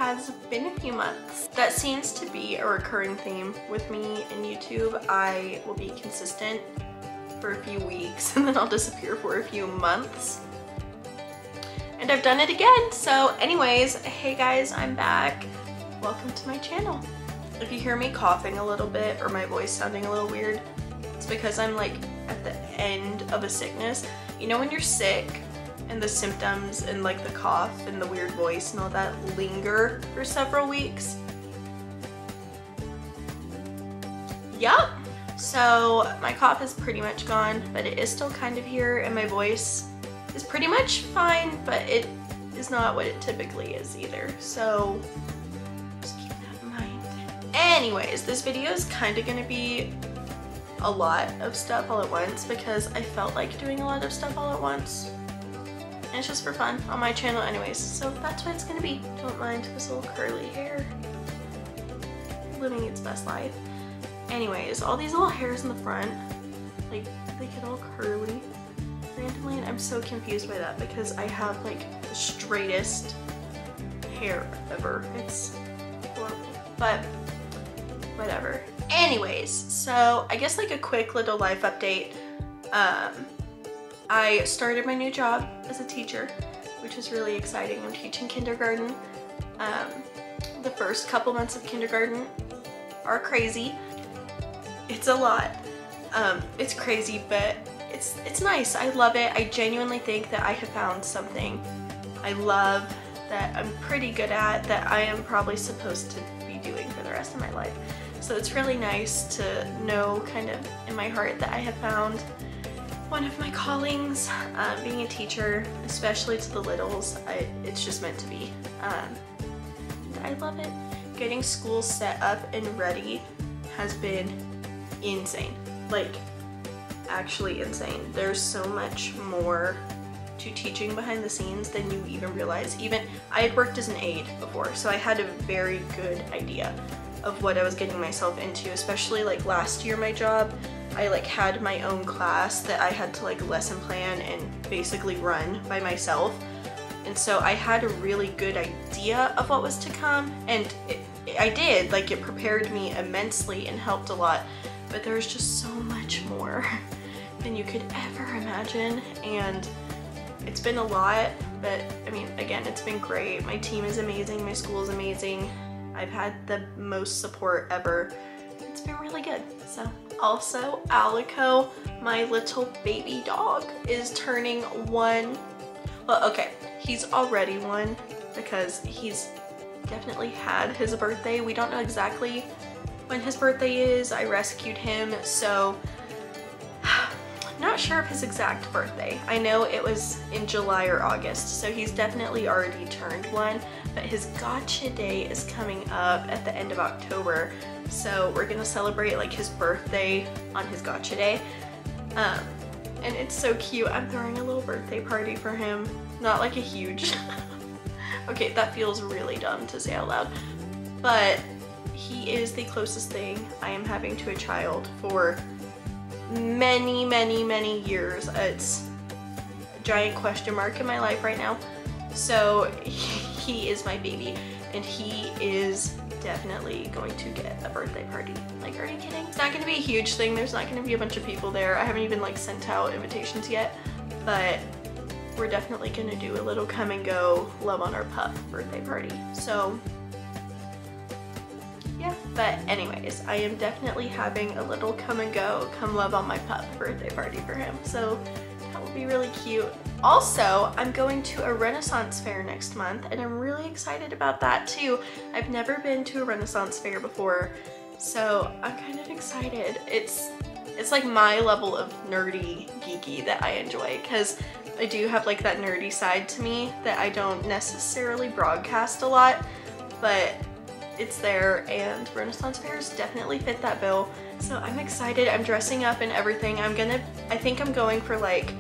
has been a few months. That seems to be a recurring theme with me in YouTube. I will be consistent for a few weeks and then I'll disappear for a few months. And I've done it again. So anyways, hey guys, I'm back. Welcome to my channel. If you hear me coughing a little bit or my voice sounding a little weird, it's because I'm like at the end of a sickness. You know when you're sick and the symptoms and like the cough and the weird voice and all that linger for several weeks? Yup. So my cough is pretty much gone, but it is still kind of here, and my voice is pretty much fine, but it is not what it typically is either. So just keep that in mind. Anyways, this video is kind of gonna be a lot of stuff all at once because I felt like doing a lot of stuff all at once. And it's just for fun on my channel anyways. So that's what it's gonna be. Don't mind this little curly hair. Living its best life. Anyways, all these little hairs in the front, like they get all curly randomly, and I'm so confused by that because I have like the straightest hair ever. It's horrible, but whatever. Anyways, so I guess like a quick little life update. I started my new job as a teacher, which is really exciting. I'm teaching kindergarten. The first couple months of kindergarten are crazy. It's a lot. It's crazy, but it's nice. I love it. I genuinely think that I have found something I love, that I'm pretty good at, that I am probably supposed to be doing for the rest of my life. So it's really nice to know kind of in my heart that I have found one of my callings. Being a teacher, especially to the littles, it's just meant to be. I love it. Getting school set up and ready has been insane. Like, actually insane. There's so much more to teaching behind the scenes than you even realize. Even I had worked as an aide before, so I had a very good idea of what I was getting myself into, especially like last year my job, I like had my own class that I had to like lesson plan and basically run by myself. And so I had a really good idea of what was to come, and I did, like it prepared me immensely and helped a lot, but there's just so much more than you could ever imagine, and it's been a lot, but I mean, again, it's been great. My team is amazing, my school is amazing. I've had the most support ever. It's been really good. So also, Alico, my little baby dog, is turning 1. Well, okay, he's already 1 because he's definitely had his birthday. We don't know exactly when his birthday is. I rescued him, so not sure of his exact birthday. I know it was in July or August, so he's definitely already turned 1, but his gotcha day is coming up at the end of October, so we're gonna celebrate like his birthday on his gotcha day. And it's so cute. I'm throwing a little birthday party for him. Not like a huge, okay, that feels really dumb to say out loud, but he is the closest thing I am having to a child for many, many, many years. It's a giant question mark in my life right now. So he is my baby, and he is definitely going to get a birthday party. Like, are you kidding? It's not gonna be a huge thing. There's not gonna be a bunch of people there. I haven't even like sent out invitations yet, but we're definitely gonna do a little come and go love on our pup birthday party. So yeah, but anyways, I am definitely having a little come and go, come love on my pup birthday party for him. So that will be really cute. Also, I'm going to a Renaissance fair next month, and I'm really excited about that too. I've never been to a Renaissance fair before, so I'm kind of excited. It's like my level of nerdy geeky that I enjoy, because I do have like that nerdy side to me that I don't necessarily broadcast a lot, but it's there, and Renaissance fairs definitely fit that bill. So I'm excited. I'm dressing up and everything. I think I'm going for like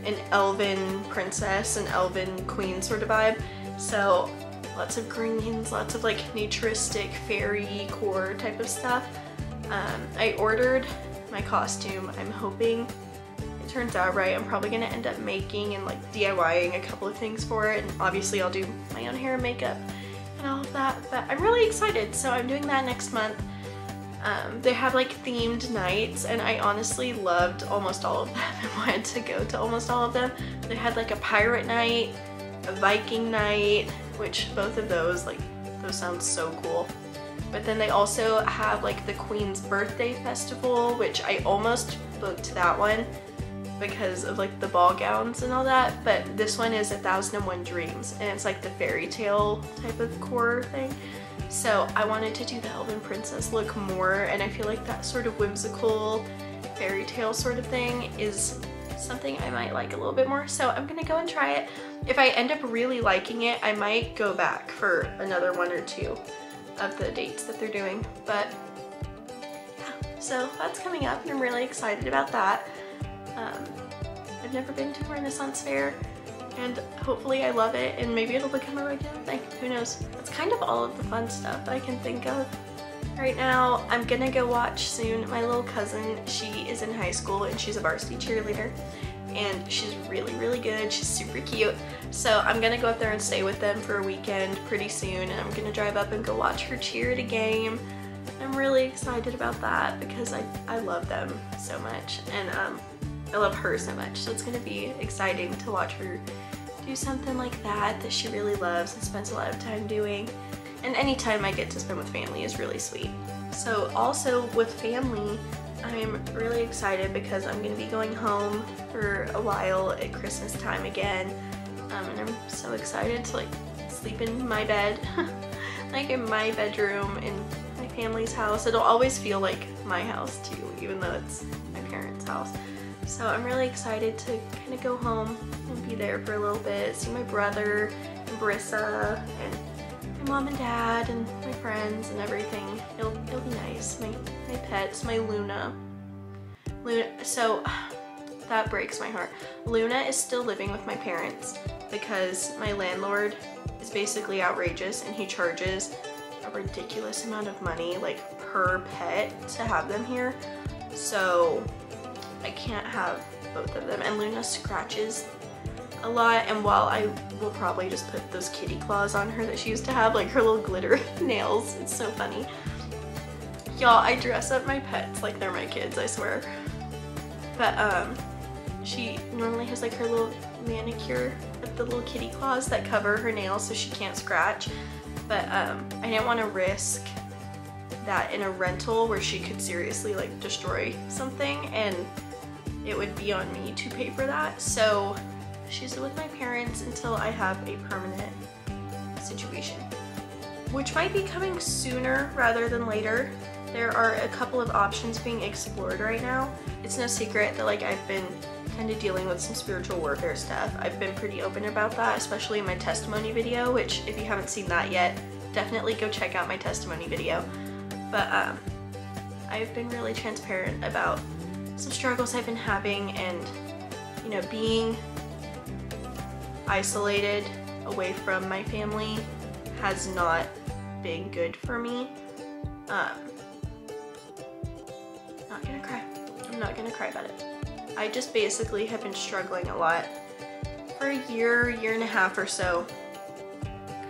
an elven princess, an elven queen sort of vibe. So lots of greens, lots of like naturistic fairy core type of stuff. I ordered my costume. I'm hoping it turns out right. I'm probably gonna end up making and like DIYing a couple of things for it, and obviously I'll do my own hair and makeup and all of that, but I'm really excited. So I'm doing that next month. They have like themed nights, and I honestly loved almost all of them and wanted to go to almost all of them. They had like a pirate night, a Viking night, which both of those, like, those sound so cool. But then they also have like the Queen's Birthday Festival, which I almost booked that one because of like the ball gowns and all that, but this one is 1001 Dreams, and it's like the fairy tale type of core thing. So I wanted to do the Elven Princess look more, and I feel like that sort of whimsical fairy tale sort of thing is something I might like a little bit more. So I'm gonna go and try it. If I end up really liking it, I might go back for another one or two of the dates that they're doing. But yeah, so that's coming up, and I'm really excited about that. I've never been to a Renaissance fair, and hopefully I love it, and maybe it'll become a regular thing. Who knows? That's kind of all of the fun stuff I can think of right now. I'm gonna go watch soon my little cousin. She is in high school and she's a varsity cheerleader, and she's really, really good. She's super cute. So I'm gonna go up there and stay with them for a weekend pretty soon, and I'm gonna drive up and go watch her cheer at a game. I'm really excited about that because I love them so much, and I love her so much. So it's gonna be exciting to watch her do something like that she really loves and spends a lot of time doing. And any time I get to spend with family is really sweet. So also with family, I'm really excited because I'm gonna be going home for a while at Christmas time again. And I'm so excited to like sleep in my bed, like in my bedroom in my family's house. It'll always feel like my house too, even though it's my parents' house. So I'm really excited to kind of go home and be there for a little bit, see my brother and Brissa and my mom and dad and my friends and everything. It'll be nice. My pets, my Luna. So that breaks my heart. Luna is still living with my parents because my landlord is basically outrageous, and he charges a ridiculous amount of money like per pet to have them here. So I can't have both of them, and Luna scratches a lot, and while I will probably just put those kitty claws on her that she used to have, like her little glitter nails, it's so funny. Y'all, I dress up my pets like they're my kids, I swear. But she normally has like her little manicure with the little kitty claws that cover her nails so she can't scratch. But I didn't want to risk that in a rental where she could seriously like destroy something, and it would be on me to pay for that. So she's with my parents until I have a permanent situation, which might be coming sooner rather than later. There are a couple of options being explored right now. It's no secret that like I've been kind of dealing with some spiritual warfare stuff. I've been pretty open about that, especially in my testimony video, which if you haven't seen that yet, definitely go check out my testimony video. But I've been really transparent about some struggles I've been having, and you know, being isolated away from my family has not been good for me. Not gonna cry. I'm not gonna cry about it. I just basically have been struggling a lot for a year and a half or so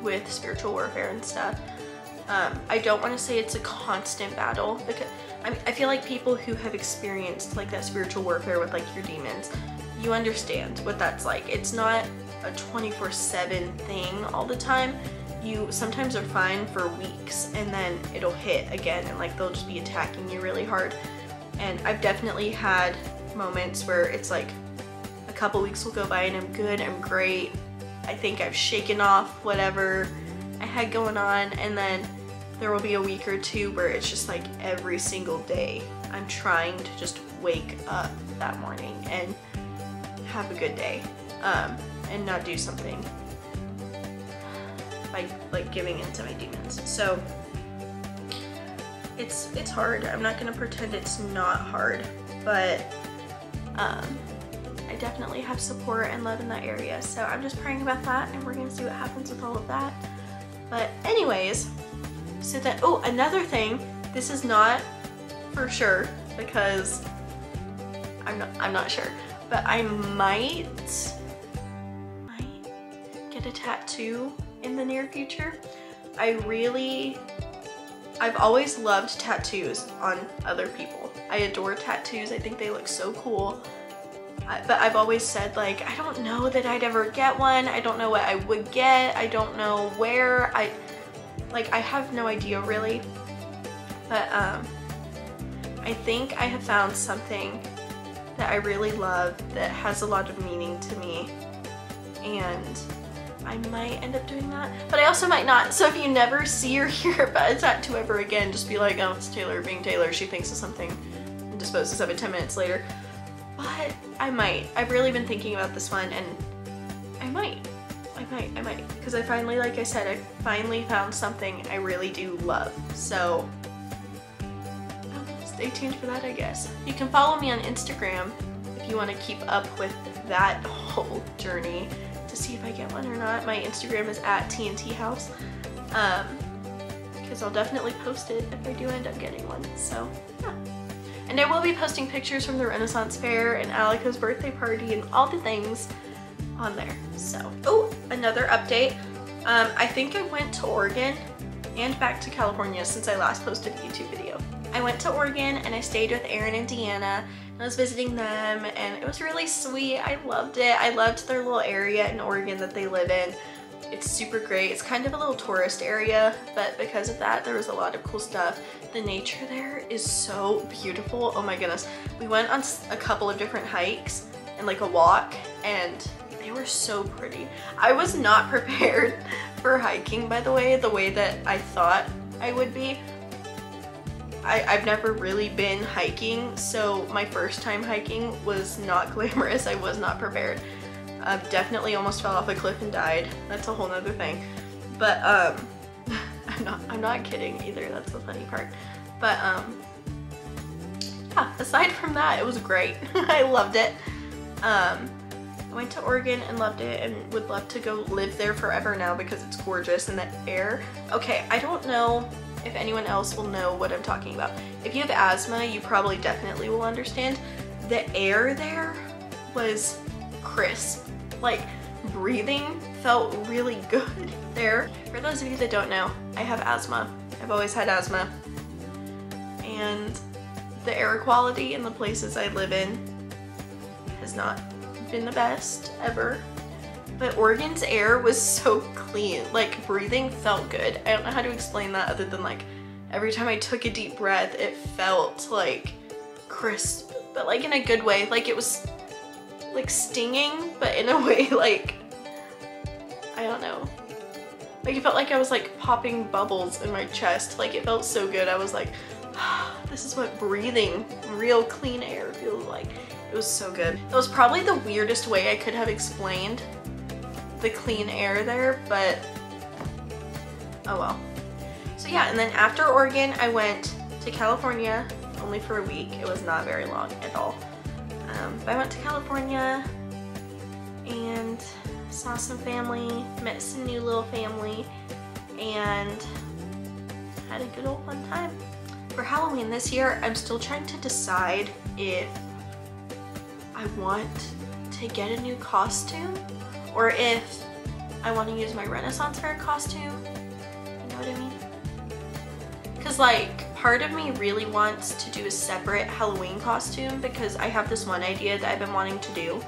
with spiritual warfare and stuff. I don't want to say it's a constant battle, because I feel like people who have experienced like that spiritual warfare with like your demons, you understand what that's like. It's not a 24/7 thing all the time. You sometimes are fine for weeks, and then it'll hit again, and like they'll just be attacking you really hard. And I've definitely had moments where it's like a couple weeks will go by and I'm good, I'm great, I think I've shaken off whatever I had going on, and then there will be a week or two where it's just like every single day I'm trying to just wake up that morning and have a good day, and not do something like giving into my demons. So it's hard. I'm not gonna pretend it's not hard, but I definitely have support and love in that area. So I'm just praying about that, and we're gonna see what happens with all of that. But anyways, so that, oh, another thing, this is not for sure because I'm not sure, but I might get a tattoo in the near future. I've always loved tattoos on other people. I adore tattoos. I think they look so cool. But I've always said, like, I don't know that I'd ever get one. I don't know what I would get. I don't know where. I have no idea really. But I think I have found something that I really love that has a lot of meaning to me. And I might end up doing that, but I also might not. So if you never see or hear about a tattoo ever again, just be like, oh, it's Taylor being Taylor. She thinks of something and disposes of it 10 minutes later. But I might. I've really been thinking about this one, and I might. Because I finally, like I said, I finally found something I really do love. So stay tuned for that, I guess. You can follow me on Instagram if you want to keep up with that whole journey to see if I get one or not. My Instagram is @TNThouse. Because I'll definitely post it if I do end up getting one. So yeah. And I will be posting pictures from the Renaissance Fair and Alika's birthday party and all the things on there. So, oh, another update. I think I went to Oregon and back to California since I last posted a YouTube video. I went to Oregon and I stayed with Aaron and Deanna. I was visiting them and it was really sweet. I loved it. I loved their little area in Oregon that they live in. It's super great. It's kind of a little tourist area, but because of that, there was a lot of cool stuff. The nature there is so beautiful. Oh my goodness. We went on a couple of different hikes and like a walk, and they were so pretty. I was not prepared for hiking, by the way that I thought I would be. I've never really been hiking, so my first time hiking was not glamorous. I was not prepared. Definitely almost fell off a cliff and died. That's a whole nother thing. But I'm not kidding either. That's the funny part. But yeah, aside from that, it was great. I loved it. I went to Oregon and loved it and would love to go live there forever now because it's gorgeous and the air. Okay, I don't know if anyone else will know what I'm talking about. If you have asthma, you probably definitely will understand. The air there was crisp. Like, breathing felt really good there. For those of you that don't know, I have asthma. I've always had asthma. And the air quality in the places I live in has not been the best ever. But Oregon's air was so clean. Like, breathing felt good. I don't know how to explain that other than like every time I took a deep breath, it felt like crisp, but like in a good way. Like it was like stinging, but in a way like, I don't know. Like it felt like I was like popping bubbles in my chest. Like it felt so good. I was like, ah, this is what breathing real clean air feels like. It was so good. That was probably the weirdest way I could have explained the clean air there, but oh well. So yeah, and then after Oregon, I went to California only for a week. It was not very long at all. But I went to California and saw some family, met some new little family, and had a good old fun time. For Halloween this year, I'm still trying to decide if I want to get a new costume or if I want to use my Renaissance Fair costume. You know what I mean? Because like, part of me really wants to do a separate Halloween costume because I have this one idea that I've been wanting to do.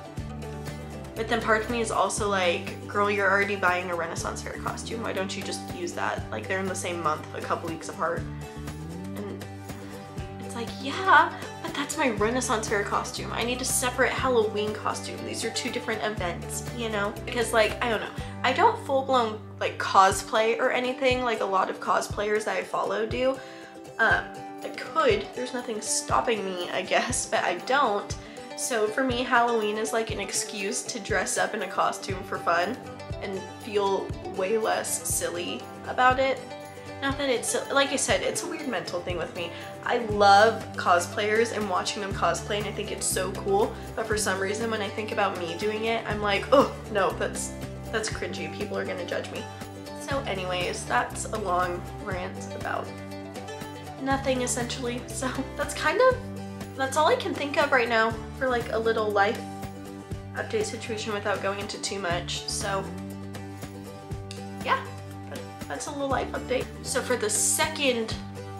But then part of me is also like, girl, you're already buying a Renaissance Fair costume. Why don't you just use that? Like they're in the same month, a couple weeks apart. And it's like, yeah, but that's my Renaissance Fair costume. I need a separate Halloween costume. These are two different events, you know? Because like, I don't know. I don't full-blown like cosplay or anything like a lot of cosplayers that I follow do. I could, there's nothing stopping me, I guess, but I don't. So for me, Halloween is like an excuse to dress up in a costume for fun and feel way less silly about it. Not that it's, like I said, it's a weird mental thing with me. I love cosplayers and watching them cosplay and I think it's so cool, but for some reason when I think about me doing it, I'm like, oh no, that's cringy. People are gonna judge me. So anyways, that's a long rant about nothing essentially. So that's all I can think of right now for like a little life update situation without going into too much. So yeah, that's a little life update. So for the second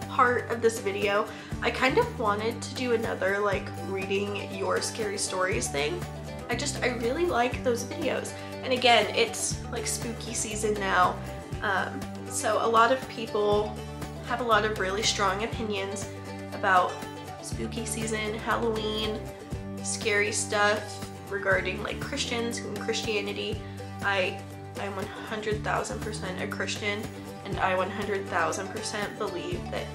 part of this video, I kind of wanted to do another like reading your scary stories thing. I really like those videos. And again, it's like spooky season now. So a lot of people have a lot of really strong opinions about spooky season, Halloween, scary stuff regarding like Christians and Christianity. I'm 100,000% a Christian, and I 100,000% believe that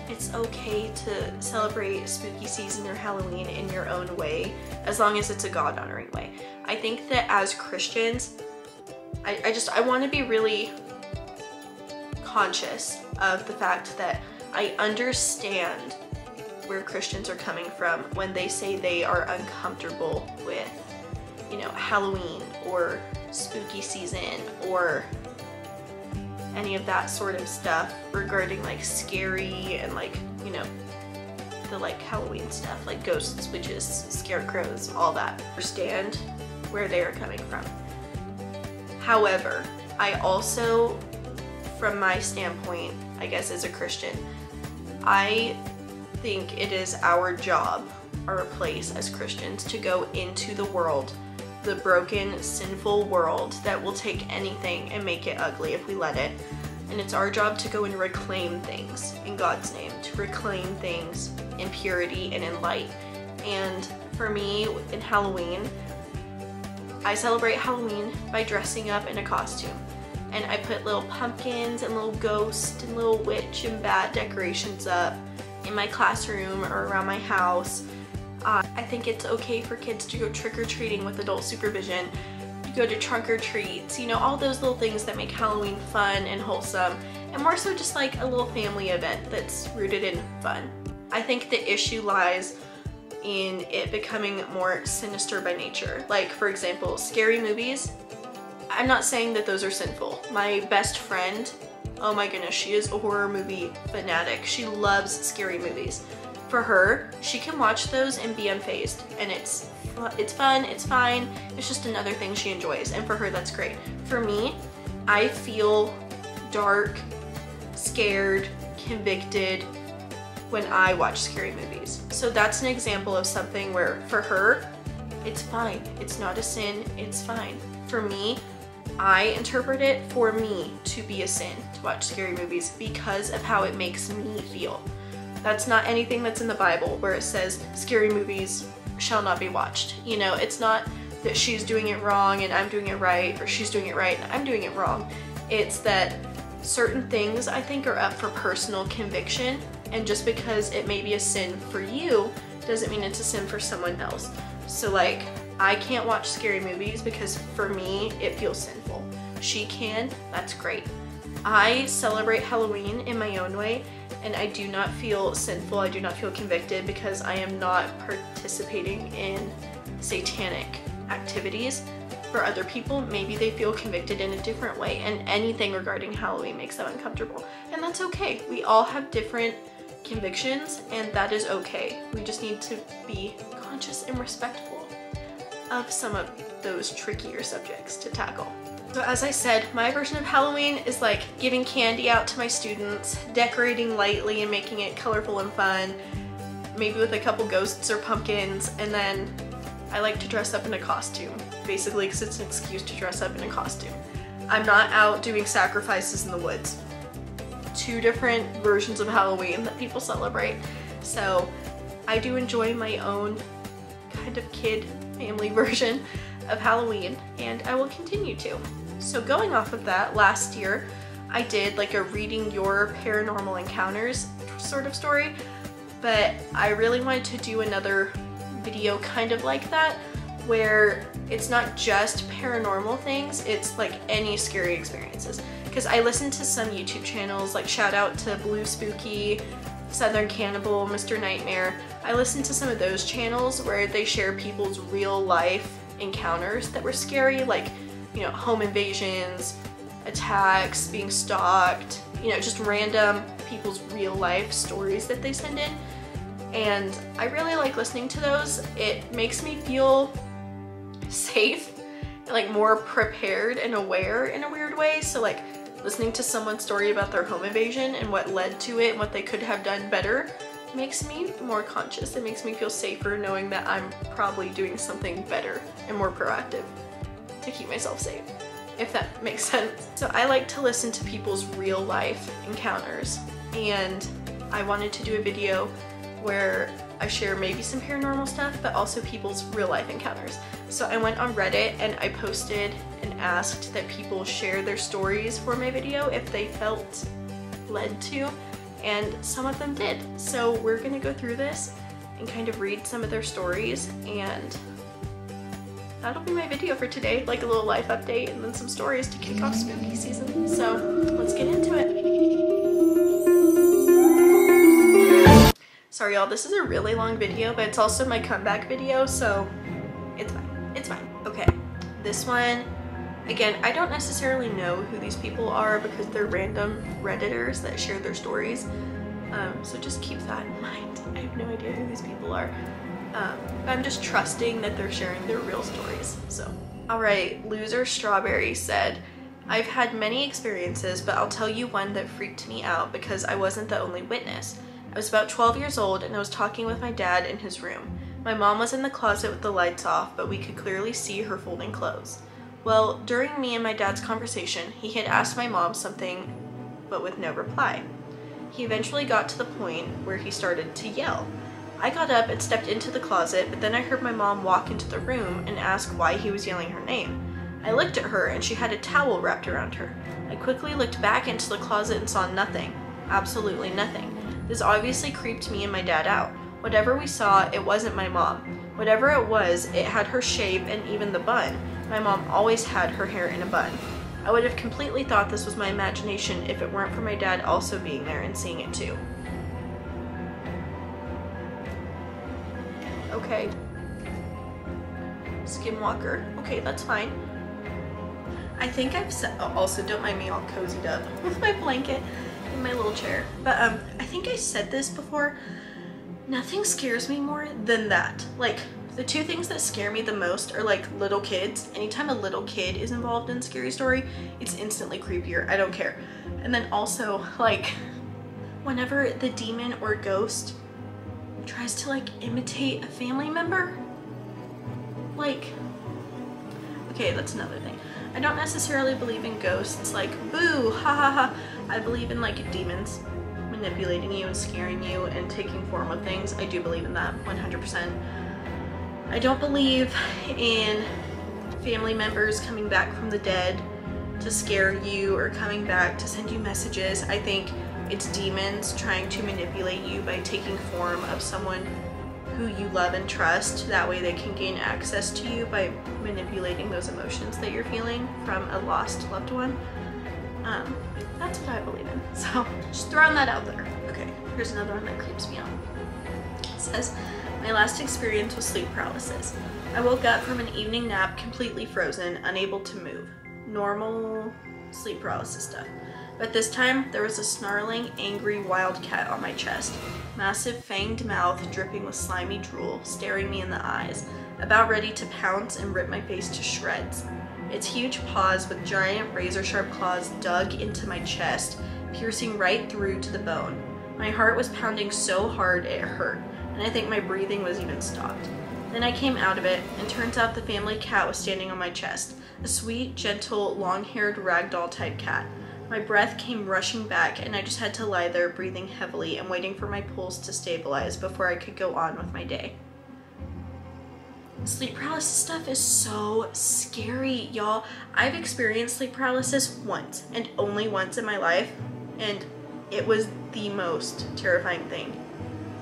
it's okay to celebrate spooky season or Halloween in your own way, as long as it's a God-honoring way. I think that as Christians, I want to be really conscious of the fact that I understand where Christians are coming from when they say they are uncomfortable with, you know, Halloween or spooky season or any of that sort of stuff regarding like scary and like, you know, the like Halloween stuff like ghosts, witches, scarecrows, all that. Understand where they are coming from. However, I also, from my standpoint, I guess as a Christian, I think it is our job, our place as Christians, to go into the world, the broken, sinful world that will take anything and make it ugly if we let it. And it's our job to go and reclaim things in God's name, to reclaim things in purity and in light. And for me, in Halloween, I celebrate Halloween by dressing up in a costume. And I put little pumpkins and little ghost and little witch and bat decorations up in my classroom or around my house. I think it's okay for kids to go trick-or-treating with adult supervision, to go to trunk or treats, you know, all those little things that make Halloween fun and wholesome, and more so just like a little family event that's rooted in fun. I think the issue lies in it becoming more sinister by nature. Like, for example, scary movies. I'm not saying that those are sinful. My best friend, oh my goodness, she is a horror movie fanatic. She loves scary movies. For her, she can watch those and be unfazed, and it's fun, it's fine, it's just another thing she enjoys, and for her that's great. For me, I feel dark, scared, convicted when I watch scary movies. So that's an example of something where for her, it's fine, it's not a sin, it's fine. For me, I interpret it for me to be a sin to watch scary movies because of how it makes me feel. That's not anything that's in the Bible where it says scary movies shall not be watched. You know, it's not that she's doing it wrong and I'm doing it right, or she's doing it right and I'm doing it wrong. It's that certain things I think are up for personal conviction, and just because it may be a sin for you doesn't mean it's a sin for someone else. So like, I can't watch scary movies because for me it feels sinful. She can, that's great. I celebrate Halloween in my own way, and I do not feel sinful, I do not feel convicted because I am not participating in satanic activities. For other people, maybe they feel convicted in a different way, and anything regarding Halloween makes them uncomfortable. And that's okay. We all have different convictions, and that is okay. We just need to be conscious and respectful of some of those trickier subjects to tackle. So as I said, my version of Halloween is like giving candy out to my students, decorating lightly and making it colorful and fun, maybe with a couple ghosts or pumpkins, and then I like to dress up in a costume, basically because it's an excuse to dress up in a costume. I'm not out doing sacrifices in the woods. Two different versions of Halloween that people celebrate. So I do enjoy my own kind of kid family version of Halloween, and I will continue to. So going off of that, last year I did like a reading your paranormal encounters sort of story, but I really wanted to do another video kind of like that, where it's not just paranormal things, it's like any scary experiences. Because I listen to some YouTube channels, like shout out to Blue Spooky, Southern Cannibal, Mr. Nightmare. I listen to some of those channels where they share people's real life encounters that were scary, like, you know, home invasions, attacks, being stalked, you know, just random people's real life stories that they send in. And I really like listening to those. It makes me feel safe, like more prepared and aware in a weird way. So like listening to someone's story about their home invasion and what led to it and what they could have done better makes me more conscious. It makes me feel safer knowing that I'm probably doing something better and more proactive to keep myself safe, if that makes sense. So I like to listen to people's real life encounters, and I wanted to do a video where I share maybe some paranormal stuff, but also people's real life encounters. So I went on Reddit and I posted and asked that people share their stories for my video if they felt led to, and some of them did. So we're gonna go through this and kind of read some of their stories, and that'll be my video for today, like a little life update and then some stories to kick off spooky season. So let's get into it. Sorry y'all, this is a really long video, but it's also my comeback video, so it's fine. It's fine. Okay, this one, again, I don't necessarily know who these people are because they're random Redditors that share their stories. So just keep that in mind. I have no idea who these people are. But I'm just trusting that they're sharing their real stories. So, alright, Loser Strawberry said, I've had many experiences, but I'll tell you one that freaked me out because I wasn't the only witness. I was about 12 years old and I was talking with my dad in his room. My mom was in the closet with the lights off, but we could clearly see her folding clothes. Well, during me and my dad's conversation, he had asked my mom something, but with no reply. He eventually got to the point where he started to yell. I got up and stepped into the closet, but then I heard my mom walk into the room and ask why he was yelling her name. I looked at her and she had a towel wrapped around her. I quickly looked back into the closet and saw nothing. Absolutely nothing. This obviously creeped me and my dad out. Whatever we saw, it wasn't my mom. Whatever it was, it had her shape and even the bun. My mom always had her hair in a bun. I would have completely thought this was my imagination if it weren't for my dad also being there and seeing it too. Okay. Skinwalker. Okay, that's fine. I think I've said, oh, also don't mind me all cozied up with my blanket in my little chair. But I think I said this before. Nothing scares me more than that. Like, the two things that scare me the most are like little kids. Anytime a little kid is involved in a scary story, it's instantly creepier. I don't care. And then also, like, whenever the demon or ghost tries to like imitate a family member. Like, okay, that's another thing. I don't necessarily believe in ghosts, like, boo, ha ha ha. I believe in like demons manipulating you and scaring you and taking form of things. I do believe in that 100%. I don't believe in family members coming back from the dead to scare you or coming back to send you messages. I think it's demons trying to manipulate you by taking form of someone who you love and trust. That way they can gain access to you by manipulating those emotions that you're feeling from a lost loved one. That's what I believe in. So just throwing that out there. Okay, here's another one that creeps me out. It says, my last experience was sleep paralysis. I woke up from an evening nap completely frozen, unable to move. Normal sleep paralysis stuff. But this time, there was a snarling, angry wildcat on my chest. Massive fanged mouth dripping with slimy drool, staring me in the eyes, about ready to pounce and rip my face to shreds. Its huge paws with giant razor-sharp claws dug into my chest, piercing right through to the bone. My heart was pounding so hard it hurt, and I think my breathing was even stopped. Then I came out of it, and turns out the family cat was standing on my chest, a sweet, gentle, long-haired ragdoll-type cat. My breath came rushing back, and I just had to lie there breathing heavily and waiting for my pulse to stabilize before I could go on with my day. Sleep paralysis stuff is so scary, y'all. I've experienced sleep paralysis once, and only once in my life, and it was the most terrifying thing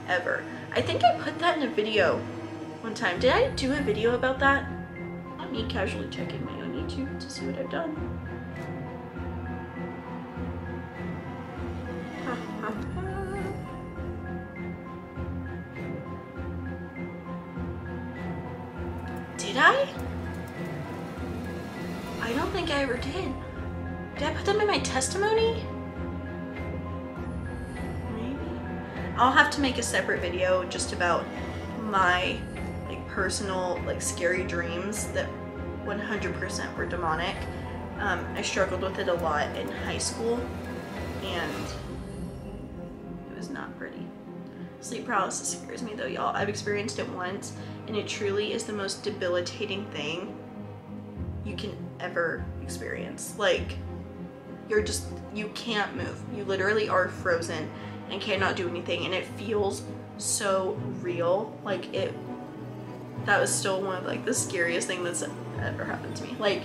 ever. I think I put that in a video one time. Did I do a video about that? Not me casually checking my own YouTube to see what I've done. Did I? I don't think I ever did. Did I put them in my testimony? Maybe. I'll have to make a separate video just about my like personal like scary dreams that 100% were demonic. I struggled with it a lot in high school, and it was not pretty. Sleep paralysis scares me though, y'all. I've experienced it once, and it truly is the most debilitating thing you can ever experience. Like, you can't move. You literally are frozen and cannot do anything, and it feels so real. Like, that was still one of like the scariest thing that's ever happened to me. Like,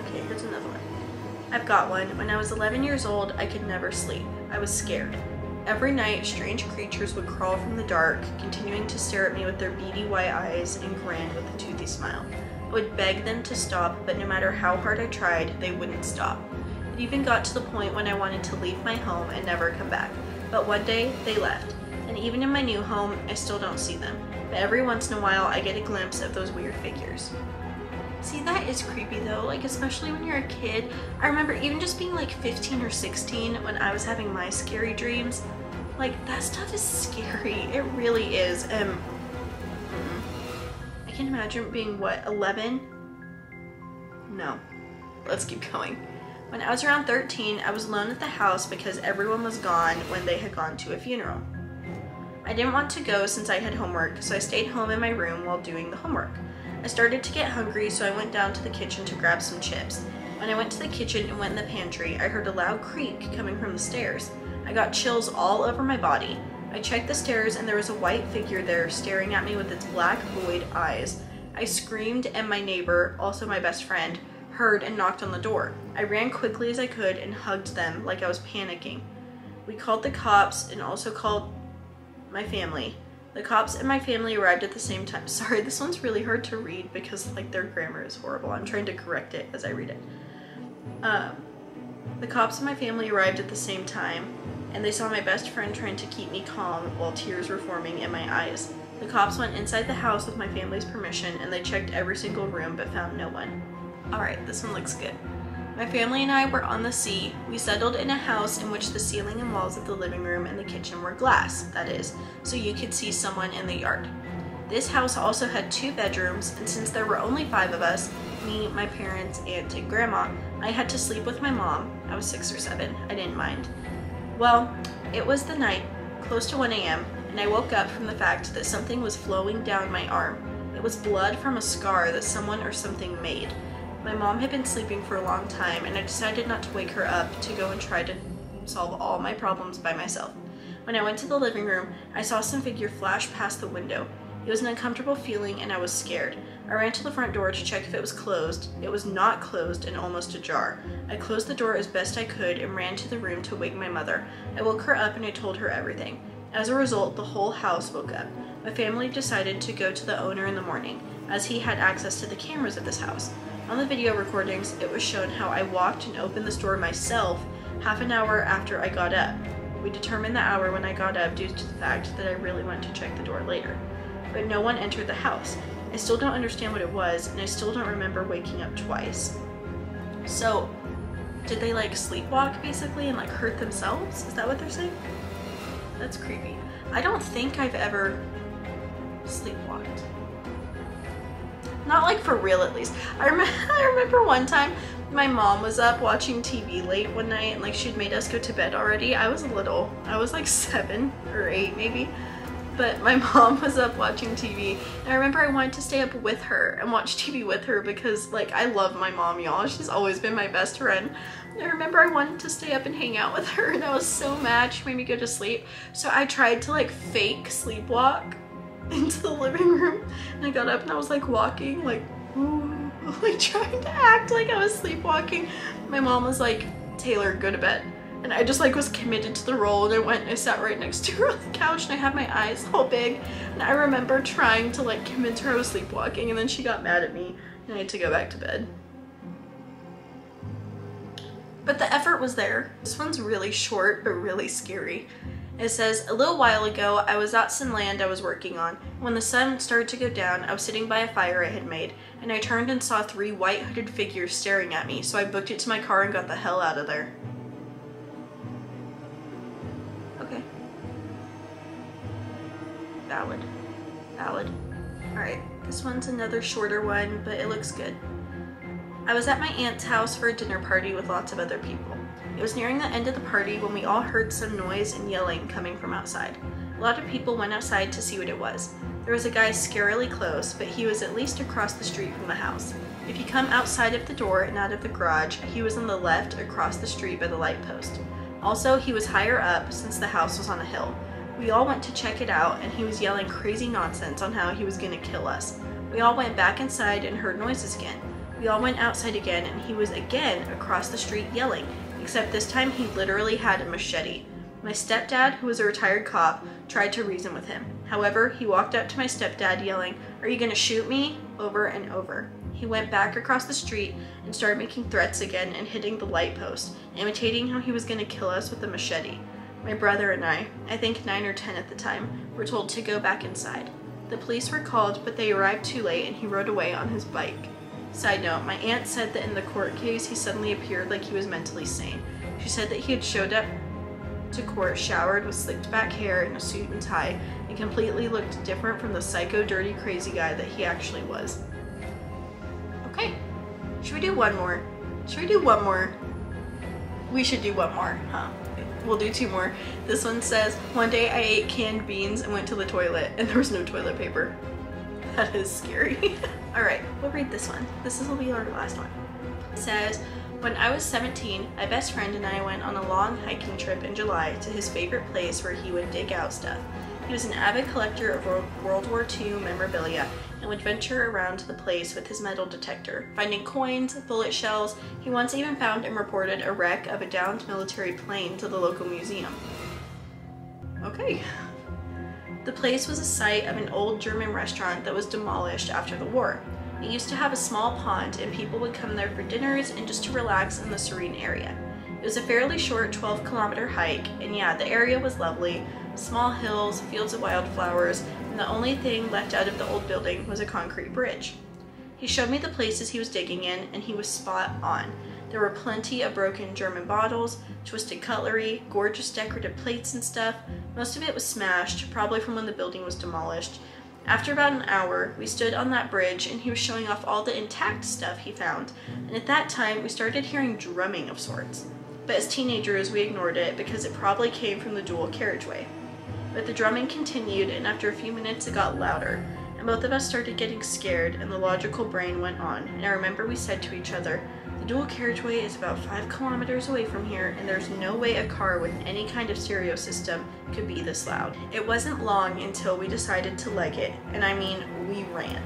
okay, here's another one. I've got one. When I was 11 years old, I could never sleep. I was scared. Every night, strange creatures would crawl from the dark, continuing to stare at me with their beady white eyes and grin with a toothy smile. I would beg them to stop, but no matter how hard I tried, they wouldn't stop. It even got to the point when I wanted to leave my home and never come back. But one day, they left. And even in my new home, I still don't see them. But every once in a while, I get a glimpse of those weird figures. See, that is creepy though, like especially when you're a kid. I remember even just being like 15 or 16 when I was having my scary dreams. Like, that stuff is scary. It really is. I can imagine being, what, 11? No. Let's keep going. When I was around 13, I was alone at the house because everyone was gone when they had gone to a funeral. I didn't want to go since I had homework, so I stayed home in my room while doing the homework. I started to get hungry, so I went down to the kitchen to grab some chips. When I went to the kitchen and went in the pantry, I heard a loud creak coming from the stairs. I got chills all over my body. I checked the stairs and there was a white figure there staring at me with its black void eyes. I screamed, and my neighbor, also my best friend, heard and knocked on the door. I ran quickly as I could and hugged them like I was panicking. We called the cops and also called my family. The cops and my family arrived at the same time. Sorry, this one's really hard to read because like their grammar is horrible. I'm trying to correct it as I read it. The cops and my family arrived at the same time, and they saw my best friend trying to keep me calm while tears were forming in my eyes. The cops went inside the house with my family's permission, and they checked every single room but found no one. Alright, this one looks good. My family and I were on the sea. We settled in a house in which the ceiling and walls of the living room and the kitchen were glass, that is, so you could see someone in the yard. This house also had 2 bedrooms, and since there were only 5 of us, me, my parents, aunt, and grandma, I had to sleep with my mom. I was 6 or 7. I didn't mind. Well, it was the night, close to 1 a.m., and I woke up from the fact that something was flowing down my arm. It was blood from a scar that someone or something made. My mom had been sleeping for a long time, and I decided not to wake her up to go and try to solve all my problems by myself. When I went to the living room, I saw some figure flash past the window. It was an uncomfortable feeling, and I was scared. I ran to the front door to check if it was closed. It was not closed and almost ajar. I closed the door as best I could and ran to the room to wake my mother. I woke her up and I told her everything. As a result, the whole house woke up. My family decided to go to the owner in the morning, as he had access to the cameras of this house. On the video recordings, it was shown how I walked and opened this door myself half an hour after I got up. We determined the hour when I got up due to the fact that I really wanted to check the door later. But no one entered the house. I still don't understand what it was, and I still don't remember waking up twice. So, did they like sleepwalk basically and like hurt themselves? Is that what they're saying? That's creepy. I don't think I've ever sleepwalked. Not like for real, at least. I remember one time my mom was up watching TV late one night, and like she'd made us go to bed already. I was little. I was like 7 or 8 maybe. But my mom was up watching TV, and I remember I wanted to stay up with her and watch TV with her because like I love my mom, y'all. She's always been my best friend. And I remember I wanted to stay up and hang out with her, and I was so mad she made me go to sleep. So I tried to like fake sleepwalk into the living room, and I got up and I was like walking like, ooh, like trying to act like I was sleepwalking. My mom was like, Taylor, go to bed. And I just like was committed to the role, and I went and I sat right next to her on the couch, and I had my eyes all big, and I remember trying to like convince her I was sleepwalking, and then she got mad at me and I had to go back to bed. But the effort was there. This one's really short but really scary. It says, a little while ago, I was at some land I was working on. When the sun started to go down, I was sitting by a fire I had made, and I turned and saw 3 white hooded figures staring at me, so I booked it to my car and got the hell out of there. Okay. Valid. Valid. Alright, this one's another shorter one, but it looks good. I was at my aunt's house for a dinner party with lots of other people. It was nearing the end of the party when we all heard some noise and yelling coming from outside. A lot of people went outside to see what it was. There was a guy scarily close, but he was at least across the street from the house. If you come outside of the door and out of the garage, he was on the left across the street by the light post. Also, he was higher up since the house was on a hill. We all went to check it out, and he was yelling crazy nonsense on how he was going to kill us. We all went back inside and heard noises again. We all went outside again, and he was again across the street yelling, except this time he literally had a machete. My stepdad, who was a retired cop, tried to reason with him. However, he walked up to my stepdad yelling, "Are you going to shoot me?" over and over. He went back across the street and started making threats again and hitting the light post, imitating how he was going to kill us with a machete. My brother and I think 9 or 10 at the time, were told to go back inside. The police were called, but they arrived too late and he rode away on his bike. Side note, my aunt said that in the court case he suddenly appeared like he was mentally sane. She said that he had showed up to court showered with slicked back hair and a suit and tie and completely looked different from the psycho dirty crazy guy that he actually was. Okay, should we do one more? Should we do one more? We should do one more, huh? We'll do 2 more. This one says, one day I ate canned beans and went to the toilet and there was no toilet paper. That is scary. All right, we'll read this one. This will be our last one. It says, when I was 17, my best friend and I went on a long hiking trip in July to his favorite place where he would dig out stuff. He was an avid collector of World War II memorabilia and would venture around the place with his metal detector, finding coins, bullet shells. He once even found and reported a wreck of a downed military plane to the local museum. Okay. The place was a site of an old German restaurant that was demolished after the war. It used to have a small pond and people would come there for dinners and just to relax in the serene area. It was a fairly short 12-kilometer hike, and yeah, the area was lovely. Small hills, fields of wildflowers, and the only thing left out of the old building was a concrete bridge. He showed me the places he was digging in, and he was spot on. There were plenty of broken German bottles, twisted cutlery, gorgeous decorative plates and stuff. Most of it was smashed, probably from when the building was demolished. After about an hour, we stood on that bridge and he was showing off all the intact stuff he found, and at that time we started hearing drumming of sorts. But as teenagers we ignored it because it probably came from the dual carriageway. But the drumming continued, and after a few minutes it got louder, and both of us started getting scared and the logical brain went on, and I remember we said to each other, the dual carriageway is about 5 kilometers away from here and there's no way a car with any kind of stereo system could be this loud. It wasn't long until we decided to leg it, and I mean we ran.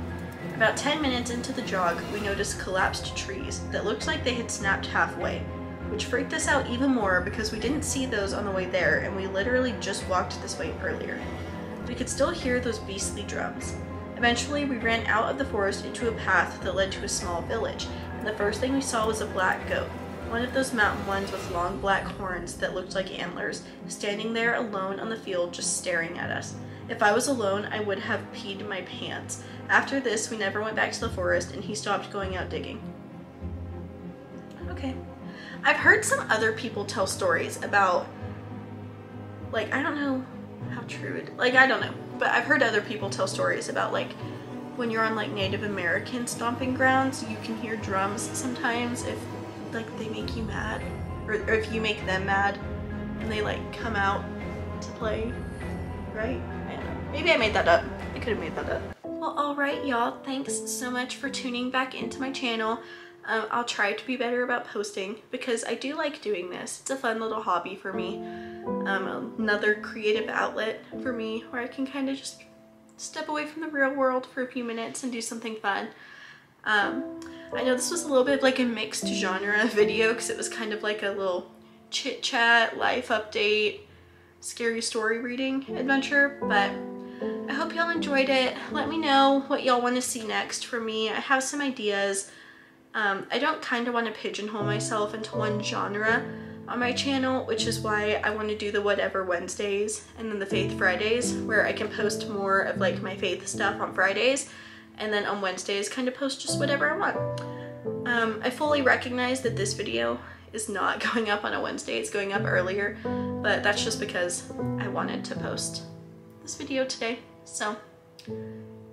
About 10 minutes into the jog we noticed collapsed trees that looked like they had snapped halfway, which freaked us out even more because we didn't see those on the way there and we literally just walked this way earlier. We could still hear those beastly drums. Eventually we ran out of the forest into a path that led to a small village, and the first thing we saw was a black goat, one of those mountain ones with long black horns that looked like antlers, standing there alone on the field just staring at us. If I was alone, I would have peed my pants. After this, we never went back to the forest and he stopped going out digging. Okay. I've heard some other people tell stories about, like, I don't know how true it, like, I don't know, but I've heard other people tell stories about, like, when you're on, like, Native American stomping grounds, you can hear drums sometimes if, like, they make you mad, or if you make them mad, and they, like, come out to play, right? I don't know. Maybe I made that up. I could have made that up. Well, alright, y'all. Thanks so much for tuning back into my channel. I'll try to be better about posting because I do like doing this. It's a fun little hobby for me. Another creative outlet for me where I can kind of just step away from the real world for a few minutes and do something fun. I know this was a little bit of like a mixed genre video because it was kind of like a little chit chat, life update, scary story reading adventure, but I hope y'all enjoyed it. Let me know what y'all want to see next from me. I have some ideas. I don't kind of want to pigeonhole myself into one genre on my channel, which is why I want to do the Whatever Wednesdays and then the Faith Fridays, where I can post more of like my faith stuff on Fridays, and then on Wednesdays kind of post just whatever I want. I fully recognize that this video is not going up on a Wednesday, it's going up earlier, but that's just because I wanted to post this video today. So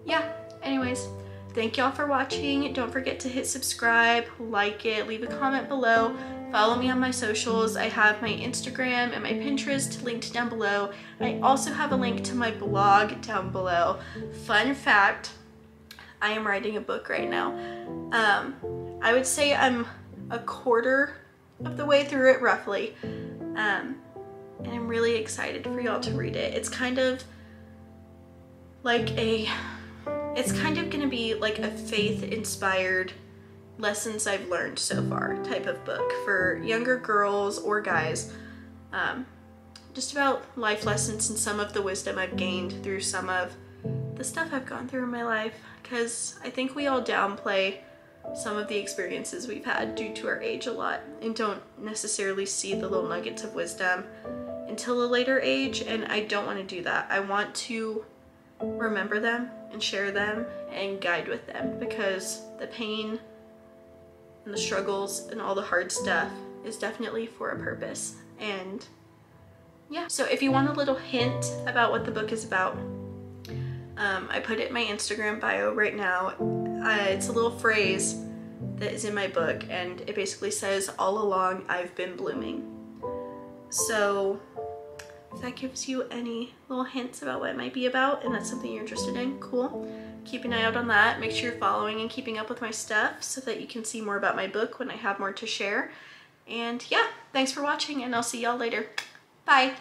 yeah, anyways, thank y'all for watching. Don't forget to hit subscribe, like it, leave a comment below, follow me on my socials. I have my Instagram and my Pinterest linked down below. I also have a link to my blog down below. Fun fact, I am writing a book right now. I would say I'm a quarter of the way through it roughly. And I'm really excited for y'all to read it. It's kind of like it's kind of gonna be like a faith-inspired lessons I've learned so far type of book for younger girls or guys. Just about life lessons and some of the wisdom I've gained through some of the stuff I've gone through in my life, because I think we all downplay some of the experiences we've had due to our age a lot and don't necessarily see the little nuggets of wisdom until a later age, and I don't want to do that. I want to remember them and share them and guide with them, because the pain and the struggles and all the hard stuff is definitely for a purpose. And yeah, so if you want a little hint about what the book is about, I put it in my Instagram bio right now. It's a little phrase that is in my book, and it basically says, "All along I've been blooming." So if that gives you any little hints about what it might be about and that's something you're interested in, cool. Keep an eye out on that. Make sure you're following and keeping up with my stuff so that you can see more about my book when I have more to share. And yeah, thanks for watching, and I'll see y'all later. Bye.